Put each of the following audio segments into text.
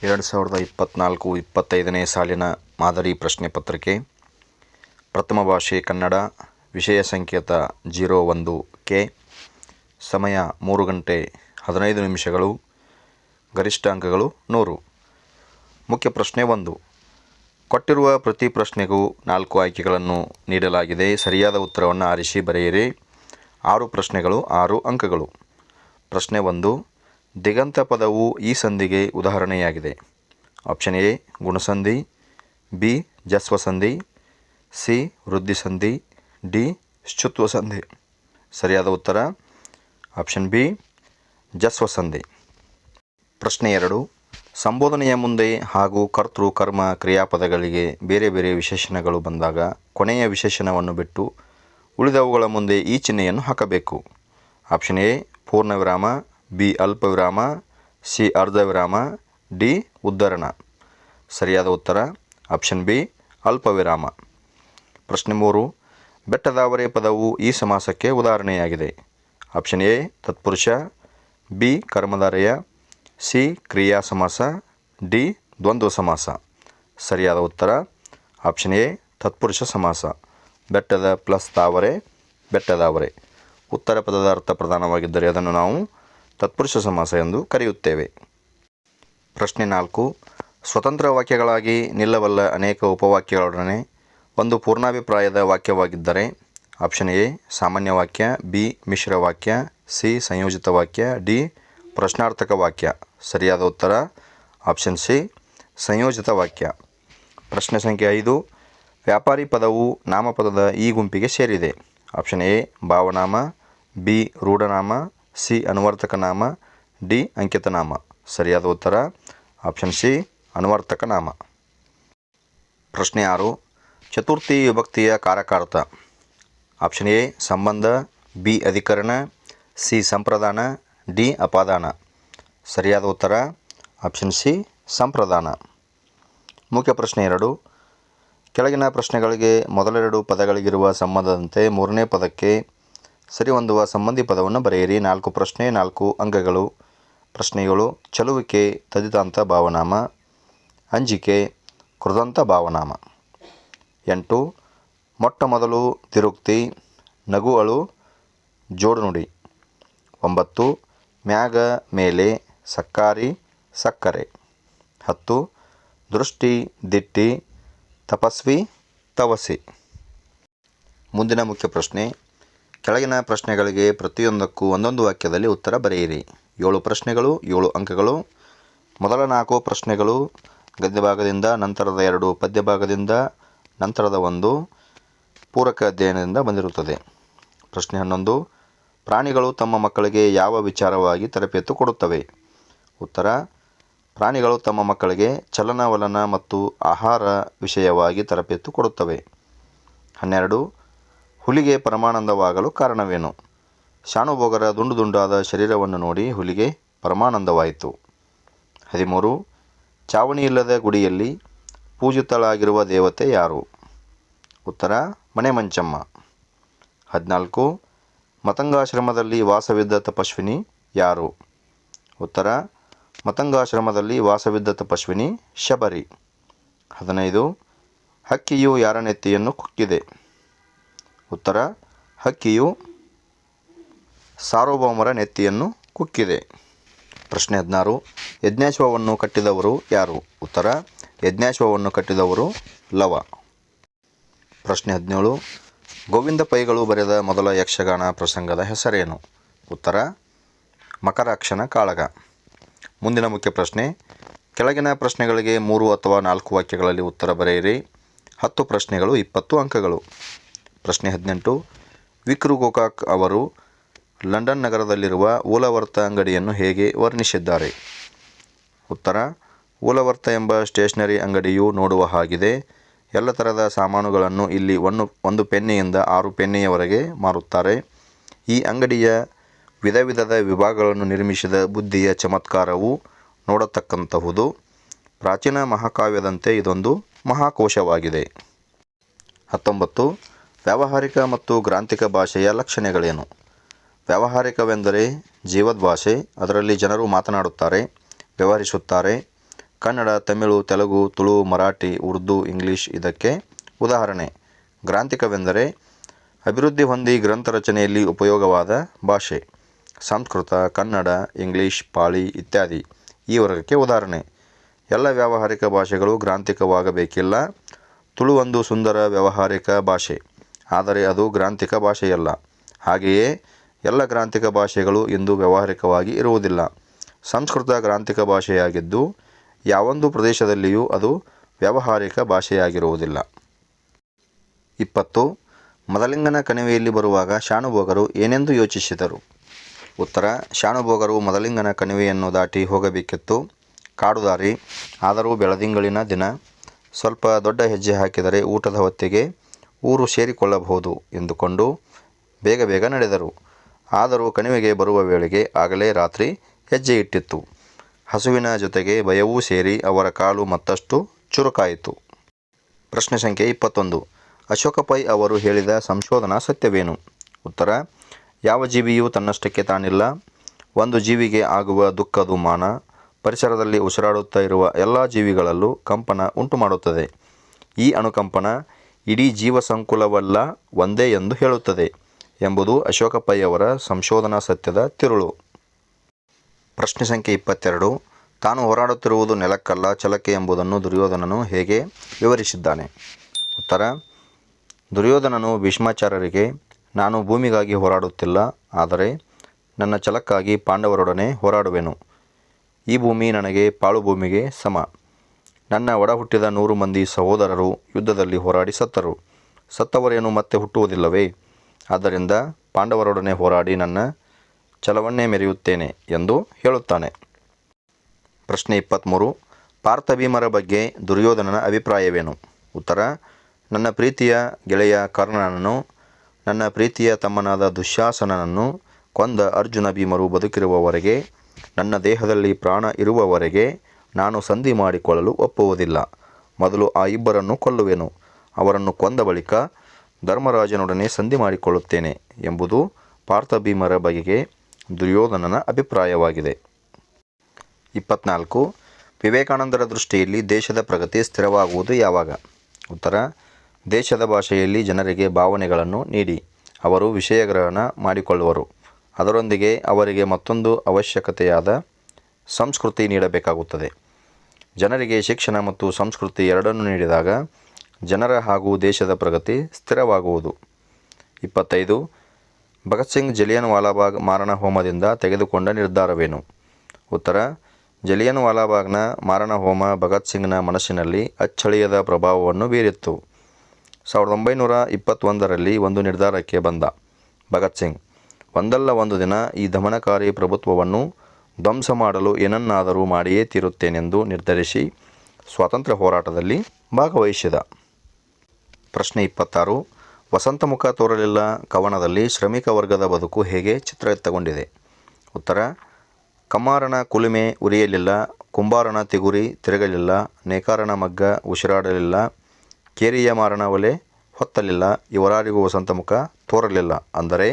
2024-25ನೇ ಸಾಲಿನ ಮಾದರಿ ಪ್ರಶ್ನೆ ಪತ್ರಿಕೆ. ಪ್ರಥಮ ಭಾಷೆ ಕನ್ನಡ. ವಿಷಯ ಸಂಕೇತ 01 ಕೆ. ಸಮಯ 3 ಗಂಟೆ 15 ನಿಮಿಷಗಳು. ಗರಿಷ್ಠ ಅಂಕಗಳು 100. ಮುಖ್ಯ ಪ್ರಶ್ನೆ 1. ಕೊಟ್ಟಿರುವ ಪ್ರತಿ ಪ್ರಶ್ನೆಗೂ 4 ಆಯ್ಕೆಗಳನ್ನು ನೀಡಲಾಗಿದೆ. ಸರಿಯಾದ ಉತ್ತರವನ್ನು ಆರಿಸಿ ಬರೆಯಿರಿ. 6 ಪ್ರಶ್ನೆಗಳು 6 ಅಂಕಗಳು. ಪ್ರಶ್ನೆ 1. ದಿಗಂತ ಪದವು ಈ ಸಂಧಿಗೆ ಉದಾಹರಣೆಯಾಗಿದೆ. ಆಪ್ಷನ್ ಎ ಗುಣಸಂಧಿ, ಬಿ ಜಸ್ವ ಸಂಧಿ, ಸಿ ವೃದ್ಧಿ ಸಂಧಿ, ಡಿ ಶ್ಚುತ್ವ ಸಂಧಿ. ಸರಿಯಾದ ಉತ್ತರ ಆಪ್ಷನ್ ಬಿ ಜಸ್ವ ಸಂಧಿ. ಪ್ರಶ್ನೆ 2. ಸಂಬೋಧನೆಯ ಮುಂದೆ ಹಾಗೂ ಕರ್ತೃ ಕರ್ಮ ಕ್ರಿಯಾಪದಗಳಿಗೆ ಬೇರೆ ಬೇರೆ ವಿಶೇಷಣಗಳು ಬಂದಾಗ ಕೊನೆಯ ವಿಶೇಷಣವನ್ನು ಬಿಟ್ಟು ಉಳಿದವುಗಳ ಮುಂದೆ ಈ ಚಿಹ್ನೆಯನ್ನು ಹಾಕಬೇಕು. ಆಪ್ಷನ್ ಎ ಪೂರ್ಣ ವಿರಾಮ, ಬಿ ಅಲ್ಪ ವಿರಾಮ, ಸಿ ಅರ್ಧ ವಿರಾಮ, ಡಿ ಉದ್ಧರಣ. ಸರಿಯಾದ ಉತ್ತರ ಆಪ್ಷನ್ ಬಿ ಅಲ್ಪ ವಿರಾಮ. ಪ್ರಶ್ನೆ 3. ಬೆಟ್ಟದಾವರೆ ಪದವು ಈ ಸಮಾಸಕ್ಕೆ ಉದಾಹರಣೆಯಾಗಿದೆ. Option A Tatpurusha, B ಕರ್ಮಧಾರಯ, C ಕ್ರಿಯಾ ಸಮಾಸ, ಡಿ ದ್ವಂದ್ವ ಸಮಾಸ. ಸರಿಯಾದ ಉತ್ತರ ಆಪ್ಷನ್ ಎ ತತ್ಪುರುಷ ಸಮಾಸ. ಬೆಟ್ಟದ ಪ್ಲಸ್ ತಾವರೆ ಬೆಟ್ಟದಾವರೆ. ಉತ್ತರ ಪದದ ಅರ್ಥ ಪ್ರಧಾನವಾಗಿದ್ದರೆ ಅದನ್ನು ನಾವು ತತ್ಪುರುಷ ಸಮಾಸ ಎಂದು ಕರೆಯುತ್ತೇವೆ. ಪ್ರಶ್ನೆ 4. ಸ್ವತಂತ್ರ ವಾಕ್ಯಗಳಾಗಿ ನಿಲ್ಲಬಲ್ಲ ಅನೇಕ ಉಪವಾಕ್ಯಗಳೊಡನೆ ಒಂದು ಪೂರ್ಣಾಭಿಪ್ರಾಯದ ವಾಕ್ಯವಾಗಿದ್ದರೆ ಆಪ್ಷನ್ ಎ ಸಾಮಾನ್ಯ ವಾಕ್ಯ, ಬಿ ಮಿಶ್ರ ವಾಕ್ಯ, ಸಿ ಸಂಯೋಜಿತ ವಾಕ್ಯ, ಡಿ ಪ್ರಶ್ನಾರ್ಥಕ ವಾಕ್ಯ. ಸರಿಯಾದ ಉತ್ತರ ಆಪ್ಷನ್ ಸಿ ಸಂಯೋಜಿತ ವಾಕ್ಯ. ಪ್ರಶ್ನೆ ಸಂಖ್ಯೆ 5. ವ್ಯಾಪಾರಿ ಪದವು ನಾಮಪದದ ಈ ಗುಂಪಿಗೆ ಸೇರಿದೆ. ಆಪ್ಷನ್ ಎ ಭಾವನಾಮ, ಬಿ ರೂಢನಾಮ, ಸಿ ಅನುವರ್ತಕ ನಾಮ, ಡಿ ಅಂಕಿತ ನಾಮ. ಸರಿಯಾದ ಉತ್ತರ ಆಪ್ಷನ್ ಸಿ ಅನುವರ್ತಕ ನಾಮ. ಪ್ರಶ್ನೆ 6. ಚತುರ್ಥಿ ವಿಭಕ್ತಿಯ ಕಾರಕಾರ್ಥ. ಆಪ್ಷನ್ ಎ ಸಂಬಂಧ, ಬಿ ಅಧಿಕರಣ, ಸಿ ಸಂಪ್ರದಾನ, ಡಿ ಅಪಾದಾನ. ಸರಿಯಾದ ಉತ್ತರ ಆಪ್ಷನ್ ಸಿ ಸಂಪ್ರದಾನ. ಮುಖ್ಯ ಪ್ರಶ್ನೆ 2. ಕೆಳಗಿನ ಪ್ರಶ್ನೆಗಳಿಗೆ ಮೊದಲೆರಡು ಪದಗಳಿಗಿರುವ ಸಂಬಂಧದಂತೆ ಮೂರನೇ ಪದಕ್ಕೆ ಸರಿಹೊಂದುವ ಸಂಬಂಧಿ ಪದವನ್ನು ಬರೆಯಿರಿ. 4 ಪ್ರಶ್ನೆ 4 ಅಂಕಗಳು. ಪ್ರಶ್ನೆ 7. ಚಲುವಿಕೆ ತದಿತಾಂತ ಭಾವನಾಮ, ಅಂಜಿಕೆ ಕೃದಂತ ಭಾವನಾಮ. 8. ಮೊಟ್ಟ ಮೊದಲು ತಿರುಕ್ತಿ, ನಗು ಅಳು ಜೋಡುನುಡಿ. 9. ಮ್ಯಾಗ ಮೇಲೆ ಸಕ್ಕಾರಿ ಸಕ್ಕರೆ. 10. ದೃಷ್ಟಿ ದಿಟ್ಟಿ ತಪಸ್ವಿ ತವಸಿ. ಮುಂದಿನ ಮುಖ್ಯ ಪ್ರಶ್ನೆ. ಕೆಳಗಿನ ಪ್ರಶ್ನೆಗಳಿಗೆ ಪ್ರತಿಯೊಂದಕ್ಕೂ ಒಂದೊಂದು ವಾಕ್ಯದಲ್ಲಿ ಉತ್ತರ ಬರೆಯಿರಿ. 7 ಪ್ರಶ್ನೆಗಳು 7 ಅಂಕಗಳು. ಮೊದಲ 4 ಪ್ರಶ್ನೆಗಳು ಗದ್ಯ ಭಾಗದಿಂದ, ನಂತರದ 2 ಪದ್ಯ ಭಾಗದಿಂದ, ನಂತರದ 1 ಪೂರಕ ಅಧ್ಯಯನದಿಂದ ಬಂದಿರುತ್ತದೆ. ಪ್ರಶ್ನೆ 11. ಪ್ರಾಣಿಗಳು ತಮ್ಮ ಮಕ್ಕಳಿಗೆ ಯಾವ ವಿಚಾರವಾಗಿ ತರಬೇತು ಕೊಡುತ್ತವೆ? ಉತ್ತರ ಪ್ರಾಣಿಗಳು ತಮ್ಮ ಮಕ್ಕಳಿಗೆ ಚಲನವಲನ ಮತ್ತು ಆಹಾರ ವಿಷಯವಾಗಿ ತರಬೇತು ಕೊಡುತ್ತವೆ. 12. ಹುಲಿಗೆ ಪರಮಾನಂದವಾಗಲು ಕಾರಣವೇನು? ಶಾನುಭೋಗರ ದುಂಡು ದುಂಡಾದ ಶರೀರವನ್ನು ನೋಡಿ ಹುಲಿಗೆ ಪರಮಾನಂದವಾಯಿತು. 13. ಚಾವಣಿಯಿಲ್ಲದ ಗುಡಿಯಲ್ಲಿ ಪೂಜಿತಳಾಗಿರುವ ದೇವತೆ ಯಾರು? ಉತ್ತರ ಮನೆ ಮಂಚಮ್ಮ. 14. ಮತಂಗಾಶ್ರಮದಲ್ಲಿ ವಾಸವಿದ್ದ ತಪಸ್ವಿನಿ ಯಾರು? ಉತ್ತರ ಮತಂಗಾಶ್ರಮದಲ್ಲಿ ವಾಸವಿದ್ದ ತಪಸ್ವಿನಿ ಶಬರಿ. 15. ಹಕ್ಕಿಯು ಯಾರ ನೆತ್ತಿಯನ್ನು ಕುಕ್ಕಿದೆ? ಉತ್ತರ ಹಕ್ಕಿಯು ಸಾರ್ವಭೌಮರ ನೆತ್ತಿಯನ್ನು ಕುಕ್ಕಿದೆ. ಪ್ರಶ್ನೆ 16. ಯಜ್ಞಾಶ್ವವನ್ನು ಕಟ್ಟಿದವರು ಯಾರು? ಉತ್ತರ ಯಜ್ಞಾಶ್ವವನ್ನು ಕಟ್ಟಿದವರು ಲವ. ಪ್ರಶ್ನೆ 17. ಗೋವಿಂದ ಪೈಗಳು ಬರೆದ ಮೊದಲ ಯಕ್ಷಗಾನ ಪ್ರಸಂಗದ ಹೆಸರೇನು? ಉತ್ತರ ಮಕರಾಕ್ಷನ ಕಾಳಗ. ಮುಂದಿನ ಮುಖ್ಯ ಪ್ರಶ್ನೆ. ಕೆಳಗಿನ ಪ್ರಶ್ನೆಗಳಿಗೆ 3 ಅಥವಾ 4 ವಾಕ್ಯಗಳಲ್ಲಿ ಉತ್ತರ ಬರೆಯಿರಿ. 10 ಪ್ರಶ್ನೆಗಳು 20 ಅಂಕಗಳು. ಪ್ರಶ್ನೆ 18. ವಿಕ್ರು ಗೋಕಾಕ್ ಅವರು ಲಂಡನ್ ನಗರದಲ್ಲಿರುವ ಊಲವರ್ತ ಅಂಗಡಿಯನ್ನು ಹೇಗೆ ವರ್ಣಿಸಿದ್ದಾರೆ? ಉತ್ತರ ಊಲವರ್ತ ಎಂಬ ಸ್ಟೇಷನರಿ ಅಂಗಡಿಯು ನೋಡುವ ಹಾಗಿದೆ. ಎಲ್ಲ ಥರದ ಸಾಮಾನುಗಳನ್ನು ಇಲ್ಲಿ 1 ಪೆನ್ನಿಯಿಂದ 6 ಪೆನ್ನಿಯವರೆಗೆ ಮಾರುತ್ತಾರೆ. ಈ ಅಂಗಡಿಯ ವಿಧ ವಿಧದ ವಿಭಾಗಗಳನ್ನು ನಿರ್ಮಿಸಿದ ಬುದ್ಧಿಯ ಚಮತ್ಕಾರವು ನೋಡತಕ್ಕಂತಹುದು. ಪ್ರಾಚೀನ ಮಹಾಕಾವ್ಯದಂತೆ ಇದೊಂದು ಮಹಾಕೋಶವಾಗಿದೆ. 19. ವ್ಯಾವಹಾರಿಕ ಮತ್ತು ಗ್ರಾಂಥಿಕ ಭಾಷೆಯ ಲಕ್ಷಣಗಳೇನು? ವ್ಯಾವಹಾರಿಕವೆಂದರೆ ಜೀವದ್ಭಾಷೆ. ಅದರಲ್ಲಿ ಜನರು ಮಾತನಾಡುತ್ತಾರೆ, ವ್ಯವಹರಿಸುತ್ತಾರೆ. ಕನ್ನಡ, ತಮಿಳು, ತೆಲುಗು, ತುಳು, ಮರಾಠಿ, ಉರ್ದು, ಇಂಗ್ಲಿಷ್ ಇದಕ್ಕೆ ಉದಾಹರಣೆ. ಗ್ರಾಂಥಿಕವೆಂದರೆ ಅಭಿವೃದ್ಧಿ ಹೊಂದಿ ಗ್ರಂಥ ರಚನೆಯಲ್ಲಿ ಉಪಯೋಗವಾದ ಭಾಷೆ. ಸಂಸ್ಕೃತ, ಕನ್ನಡ, ಇಂಗ್ಲಿಷ್, ಪಾಳಿ ಇತ್ಯಾದಿ ಈ ವರ್ಗಕ್ಕೆ ಉದಾಹರಣೆ. ಎಲ್ಲ ವ್ಯಾವಹಾರಿಕ ಭಾಷೆಗಳು ಗ್ರಾಂಥಿಕವಾಗಬೇಕಿಲ್ಲ. ತುಳು ಒಂದು ಸುಂದರ ವ್ಯಾವಹಾರಿಕ ಭಾಷೆ, ಆದರೆ ಅದು ಗ್ರಾಂಥಿಕ ಭಾಷೆಯಲ್ಲ. ಹಾಗೆಯೇ ಎಲ್ಲ ಗ್ರಾಂಥಿಕ ಭಾಷೆಗಳು ಇಂದು ವ್ಯಾವಹಾರಿಕವಾಗಿ ಇರುವುದಿಲ್ಲ. ಸಂಸ್ಕೃತ ಗ್ರಾಂಥಿಕ ಭಾಷೆಯಾಗಿದ್ದು ಯಾವೊಂದು ಪ್ರದೇಶದಲ್ಲಿಯೂ ಅದು ವ್ಯಾವಹಾರಿಕ ಭಾಷೆಯಾಗಿರುವುದಿಲ್ಲ. 20. ಮದಲಿಂಗನ ಕಣಿವೆಯಲ್ಲಿ ಬರುವಾಗ ಶಾನುಭೋಗರು ಏನೆಂದು ಯೋಚಿಸಿದರು? ಉತ್ತರ: ಶಾನುಭೋಗರು ಮದಲಿಂಗನ ಕಣಿವೆಯನ್ನು ದಾಟಿ ಹೋಗಬೇಕಿತ್ತು. ಕಾಡುದಾರಿ, ಆದರೂ ಬೆಳದಿಂಗಳಿನ ದಿನ. ಸ್ವಲ್ಪ ದೊಡ್ಡ ಹೆಜ್ಜೆ ಹಾಕಿದರೆ ಊಟದ ಹೊತ್ತಿಗೆ ಊರು ಸೇರಿಕೊಳ್ಳಬಹುದು ಎಂದುಕೊಂಡು ಬೇಗ ಬೇಗ ನಡೆದರು. ಆದರೂ ಕಣಿವೆಗೆ ಬರುವ ವೇಳೆಗೆ ಆಗಲೇ ರಾತ್ರಿ ಹೆಜ್ಜೆ ಇಟ್ಟಿತ್ತು. ಹಸುವಿನ ಜೊತೆಗೆ ಭಯವೂ ಸೇರಿ ಅವರ ಕಾಲು ಮತ್ತಷ್ಟು ಚುರುಕಾಯಿತು. ಪ್ರಶ್ನೆ ಸಂಖ್ಯೆ 21. ಅಶೋಕ ಪೈ ಅವರು ಹೇಳಿದ ಸಂಶೋಧನಾ ಸತ್ಯವೇನು? ಉತ್ತರ: ಯಾವ ಜೀವಿಯೂ ತನ್ನಷ್ಟಕ್ಕೆ ತಾನಿಲ್ಲ. ಒಂದು ಜೀವಿಗೆ ಆಗುವ ದುಃಖದುಮ್ಮಾನ ಪರಿಸರದಲ್ಲಿ ಉಸಿರಾಡುತ್ತಾ ಇರುವ ಎಲ್ಲ ಜೀವಿಗಳಲ್ಲೂ ಕಂಪನ ಉಂಟುಮಾಡುತ್ತದೆ. ಈ ಅನುಕಂಪನ ಇಡೀ ಜೀವಸಂಕುಲವಲ್ಲ ಒಂದೇ ಎಂದು ಹೇಳುತ್ತದೆ ಎಂಬುದು ಅಶೋಕ ಪೈ ಅವರ ಸಂಶೋಧನಾ ಸತ್ಯದ ತಿರುಳು. ಪ್ರಶ್ನೆ ಸಂಖ್ಯೆ 22. ತಾನು ಹೋರಾಡುತ್ತಿರುವುದು ನೆಲಕ್ಕಲ್ಲ, ಛಲಕ್ಕೆ ಎಂಬುದನ್ನು ದುರ್ಯೋಧನನು ಹೇಗೆ ವಿವರಿಸಿದ್ದಾನೆ? ಉತ್ತರ: ದುರ್ಯೋಧನನು ಭೀಷ್ಮಾಚಾರ್ಯರಿಗೆ, ನಾನು ಭೂಮಿಗಾಗಿ ಹೋರಾಡುತ್ತಿಲ್ಲ, ಆದರೆ ನನ್ನ ಛಲಕ್ಕಾಗಿ ಪಾಂಡವರೊಡನೆ ಹೋರಾಡುವೆನು. ಈ ಭೂಮಿ ನನಗೆ ಪಾಳು ಭೂಮಿಗೆ ಸಮ. ನನ್ನ ಒಡ ಹುಟ್ಟಿದ 100 ಮಂದಿ ಸಹೋದರರು ಯುದ್ಧದಲ್ಲಿ ಹೋರಾಡಿ ಸತ್ತರು. ಸತ್ತವರೇನು ಮತ್ತೆ ಹುಟ್ಟುವುದಿಲ್ಲವೇ? ಆದ್ದರಿಂದ ಪಾಂಡವರೊಡನೆ ಹೋರಾಡಿ ನನ್ನ ಛಲವನ್ನೇ ಮೆರೆಯುತ್ತೇನೆ ಎಂದು ಹೇಳುತ್ತಾನೆ. ಪ್ರಶ್ನೆ 23. ಪಾರ್ಥಭೀಮರ ಬಗ್ಗೆ ದುರ್ಯೋಧನನ ಅಭಿಪ್ರಾಯವೇನು? ಉತ್ತರ: ನನ್ನ ಪ್ರೀತಿಯ ಗೆಳೆಯ ಕರ್ಣನನ್ನು, ನನ್ನ ಪ್ರೀತಿಯ ತಮ್ಮನಾದ ದುಶ್ಯಾಸನನನ್ನು ಕೊಂದ ಅರ್ಜುನ ಭೀಮರು ಬದುಕಿರುವವರೆಗೆ, ನನ್ನ ದೇಹದಲ್ಲಿ ಪ್ರಾಣ ಇರುವವರೆಗೆ ನಾನು ಸಂಧಿ ಮಾಡಿಕೊಳ್ಳಲು ಒಪ್ಪುವುದಿಲ್ಲ. ಮೊದಲು ಆ ಇಬ್ಬರನ್ನು ಕೊಲ್ಲುವೆನು. ಅವರನ್ನು ಕೊಂದ ಬಳಿಕ ಧರ್ಮರಾಜನೊಡನೆ ಸಂಧಿ ಮಾಡಿಕೊಳ್ಳುತ್ತೇನೆ ಎಂಬುದು ಪಾರ್ಥಭೀಮರ ಬಗೆಗೆ ದುರ್ಯೋಧನನ ಅಭಿಪ್ರಾಯವಾಗಿದೆ. 24. ವಿವೇಕಾನಂದರ ದೃಷ್ಟಿಯಲ್ಲಿ ದೇಶದ ಪ್ರಗತಿ ಸ್ಥಿರವಾಗುವುದು ಯಾವಾಗ? ಉತ್ತರ: ದೇಶದ ಭಾಷೆಯಲ್ಲಿ ಜನರಿಗೆ ಭಾವನೆಗಳನ್ನು ನೀಡಿ ಅವರು ವಿಷಯಗ್ರಹಣ ಮಾಡಿಕೊಳ್ಳುವರು. ಅದರೊಂದಿಗೆ ಅವರಿಗೆ ಮತ್ತೊಂದು ಅವಶ್ಯಕತೆಯಾದ ಸಂಸ್ಕೃತಿ ನೀಡಬೇಕಾಗುತ್ತದೆ. ಜನರಿಗೆ ಶಿಕ್ಷಣ ಮತ್ತು ಸಂಸ್ಕೃತಿ ಎರಡನ್ನೂ ನೀಡಿದಾಗ ಜನರ ಹಾಗೂ ದೇಶದ ಪ್ರಗತಿ ಸ್ಥಿರವಾಗುವುದು. 25. ಭಗತ್ ಸಿಂಗ್ ಜಲಿಯನ್ ವಾಲಾಬಾಗ್ ಮಾರಣ ಹೋಮದಿಂದ ತೆಗೆದುಕೊಂಡ ನಿರ್ಧಾರವೇನು? ಉತ್ತರ: ಜಲಿಯನ್ ವಾಲಾಬಾಗ್ನ ಮಾರಣ ಹೋಮ ಭಗತ್ ಸಿಂಗ್ನ ಮನಸ್ಸಿನಲ್ಲಿ ಅಚ್ಚಳಿಯದ ಪ್ರಭಾವವನ್ನು ಬೀರಿತ್ತು. 1921ರಲ್ಲಿ ಒಂದು ನಿರ್ಧಾರಕ್ಕೆ ಬಂದ ಭಗತ್ ಸಿಂಗ್, ಒಂದಲ್ಲ ಒಂದು ದಿನ ಈ ದಮನಕಾರಿ ಪ್ರಭುತ್ವವನ್ನು ಧ್ವಂಸ ಮಾಡಲು ಏನನ್ನಾದರೂ ಮಾಡಿಯೇ ತೀರುತ್ತೇನೆಂದು ನಿರ್ಧರಿಸಿ ಸ್ವಾತಂತ್ರ್ಯ ಹೋರಾಟದಲ್ಲಿ ಭಾಗವಹಿಸಿದ. ಪ್ರಶ್ನೆ 26. ವಸಂತಮುಖ ತೋರಲಿಲ್ಲ ಕವನದಲ್ಲಿ ಶ್ರಮಿಕ ವರ್ಗದ ಬದುಕು ಹೇಗೆ ಚಿತ್ರಿತಗೊಂಡಿದೆ? ಉತ್ತರ: ಕಮ್ಮಾರನ ಕುಲುಮೆ ಉರಿಯಲಿಲ್ಲ, ಕುಂಬಾರನ ತಿಗುರಿ ತಿರುಗಲಿಲ್ಲ, ನೇಕಾರನ ಮಗ್ಗ ಉಸಿರಾಡಲಿಲ್ಲ, ಕೇರಿಯ ಮಾರನ ಒಲೆ ಹೊತ್ತಲಿಲ್ಲ, ಇವರಾರಿಗೂ ವಸಂತಮುಖ ತೋರಲಿಲ್ಲ. ಅಂದರೆ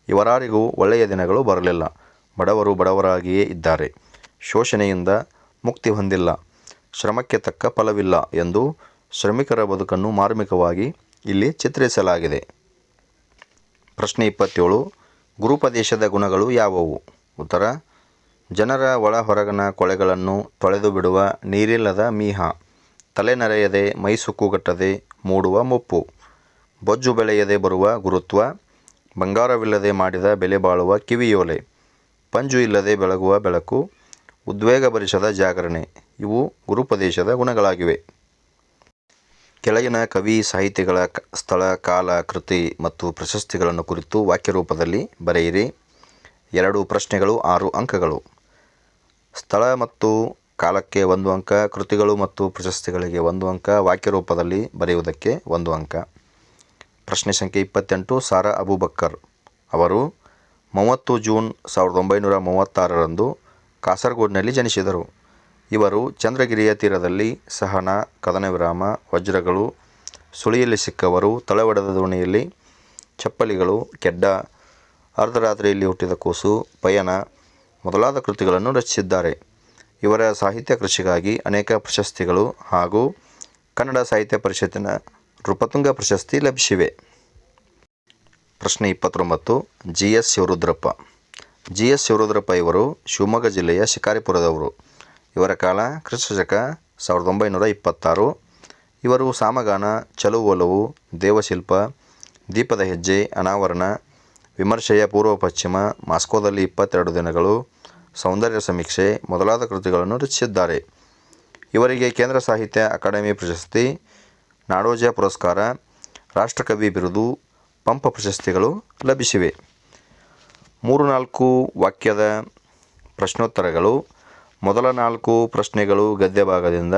ಇವರಾರಿಗೂ ಒಳ್ಳೆಯ ದಿನಗಳು ಬರಲಿಲ್ಲ. ಬಡವರು ಬಡವರಾಗಿಯೇ ಇದ್ದಾರೆ, ಶೋಷಣೆಯಿಂದ ಮುಕ್ತಿ ಹೊಂದಿಲ್ಲ, ಶ್ರಮಕ್ಕೆ ತಕ್ಕ ಫಲವಿಲ್ಲ ಎಂದು ಶ್ರಮಿಕರ ಬದುಕನ್ನು ಮಾರ್ಮಿಕವಾಗಿ ಇಲ್ಲಿ ಚಿತ್ರಿಸಲಾಗಿದೆ. ಪ್ರಶ್ನೆ 27. ಗುರುಪದೇಶದ ಗುಣಗಳು ಯಾವುವು? ಉತ್ತರ: ಜನರ ಒಳ ಹೊರಗನ ಕೊಳೆಗಳನ್ನು ತೊಳೆದು ಬಿಡುವ ನೀರಿಲ್ಲದ ಮೀಹ, ತಲೆನರೆಯದೆ ಮೈಸುಕ್ಕುಗಟ್ಟದೆ ಮೂಡುವ ಮುಪ್ಪು, ಬೊಜ್ಜು ಬೆಳೆಯದೆ ಬರುವ ಗುರುತ್ವ, ಬಂಗಾರವಿಲ್ಲದೆ ಮಾಡಿದ ಬೆಲೆ ಬಾಳುವ ಕಿವಿಯೋಲೆ, ಪಂಜು ಇಲ್ಲದೆ ಬೆಳಗುವ ಬೆಳಕು, ಉದ್ವೇಗ ಭರಿಸದ ಜಾಗರಣೆ ಇವು ಗುರುಪದೇಶದ ಗುಣಗಳಾಗಿವೆ. ಕೆಳಗಿನ ಕವಿ ಸಾಹಿತಿಗಳ ಸ್ಥಳ, ಕಾಲ, ಕೃತಿ ಮತ್ತು ಪ್ರಶಸ್ತಿಗಳನ್ನು ಕುರಿತು ವಾಕ್ಯರೂಪದಲ್ಲಿ ಬರೆಯಿರಿ. 2 ಪ್ರಶ್ನೆಗಳು 6 ಅಂಕಗಳು. ಸ್ಥಳ ಮತ್ತು ಕಾಲಕ್ಕೆ 1 ಅಂಕ, ಕೃತಿಗಳು ಮತ್ತು ಪ್ರಶಸ್ತಿಗಳಿಗೆ 1 ಅಂಕ, ವಾಕ್ಯರೂಪದಲ್ಲಿ ಬರೆಯುವುದಕ್ಕೆ 1 ಅಂಕ. ಪ್ರಶ್ನೆ ಸಂಖ್ಯೆ 28. ಸಾರಾ ಅಬೂಬಕ್ಕರ್ ಅವರು 30 ಜೂನ್ 1936ರಂದು ಕಾಸರಗೋಡಿನಲ್ಲಿ ಜನಿಸಿದರು. ಇವರು ಚಂದ್ರಗಿರಿಯ ತೀರದಲ್ಲಿ ಸಹನ, ಕದನವಿರಾಮ, ವಜ್ರಗಳು, ಸುಳಿಯಲ್ಲಿ ಸಿಕ್ಕವರು, ತಳವಡದ ದೋಣಿಯಲ್ಲಿ, ಚಪ್ಪಲಿಗಳು, ಕೆಡ್ಡ, ಅರ್ಧರಾತ್ರಿಯಲ್ಲಿ ಹುಟ್ಟಿದ ಕೂಸು, ಪಯಣ ಮೊದಲಾದ ಕೃತಿಗಳನ್ನು ರಚಿಸಿದ್ದಾರೆ. ಇವರ ಸಾಹಿತ್ಯ ಕೃಷಿಗಾಗಿ ಅನೇಕ ಪ್ರಶಸ್ತಿಗಳು ಹಾಗೂ ಕನ್ನಡ ಸಾಹಿತ್ಯ ಪರಿಷತ್ತಿನ ನೃಪತುಂಗ ಪ್ರಶಸ್ತಿ ಲಭಿಸಿವೆ. ಪ್ರಶ್ನೆ 29. GS ಶಿವರುದ್ರಪ್ಪ. GS ಶಿವರುದ್ರಪ್ಪ ಇವರು ಶಿವಮೊಗ್ಗ ಜಿಲ್ಲೆಯ ಶಿಕಾರಿಪುರದವರು. ಇವರ ಕಾಲ ಕ್ರಿಸ್ತಶಕ 1926. ಇವರು ಸಾಮಗಾನ, ಚಲುವು ಒಲವು, ದೇವಶಿಲ್ಪ, ದೀಪದ ಹೆಜ್ಜೆ, ಅನಾವರಣ, ವಿಮರ್ಶೆಯ ಪೂರ್ವ ಪಶ್ಚಿಮ, ಮಾಸ್ಕೋದಲ್ಲಿ 22 ದಿನಗಳು, ಸೌಂದರ್ಯ ಸಮೀಕ್ಷೆ ಮೊದಲಾದ ಕೃತಿಗಳನ್ನು ರಚಿಸಿದ್ದಾರೆ. ಇವರಿಗೆ ಕೇಂದ್ರ ಸಾಹಿತ್ಯ ಅಕಾಡೆಮಿ ಪ್ರಶಸ್ತಿ, ನಾಡೋಜ ಪುರಸ್ಕಾರ, ರಾಷ್ಟ್ರಕವಿ ಬಿರುದು, ಪಂಪ ಪ್ರಶಸ್ತಿಗಳು ಲಭಿಸಿವೆ. 3-4 ವಾಕ್ಯದ ಪ್ರಶ್ನೋತ್ತರಗಳು. ಮೊದಲ 4 ಪ್ರಶ್ನೆಗಳು ಗದ್ಯ ಭಾಗದಿಂದ,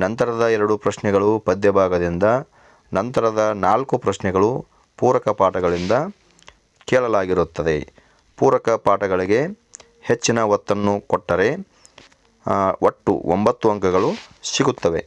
ನಂತರದ 2 ಪ್ರಶ್ನೆಗಳು ಪದ್ಯ ಭಾಗದಿಂದ, ನಂತರದ 4 ಪ್ರಶ್ನೆಗಳು ಪೂರಕ ಪಾಠಗಳಿಂದ ಕೇಳಲಾಗಿರುತ್ತದೆ. ಪೂರಕ ಪಾಠಗಳಿಗೆ ಹೆಚ್ಚಿನ ಒತ್ತನ್ನು ಕೊಟ್ಟರೆ ಒಟ್ಟು 9 ಅಂಕಗಳು ಸಿಗುತ್ತವೆ.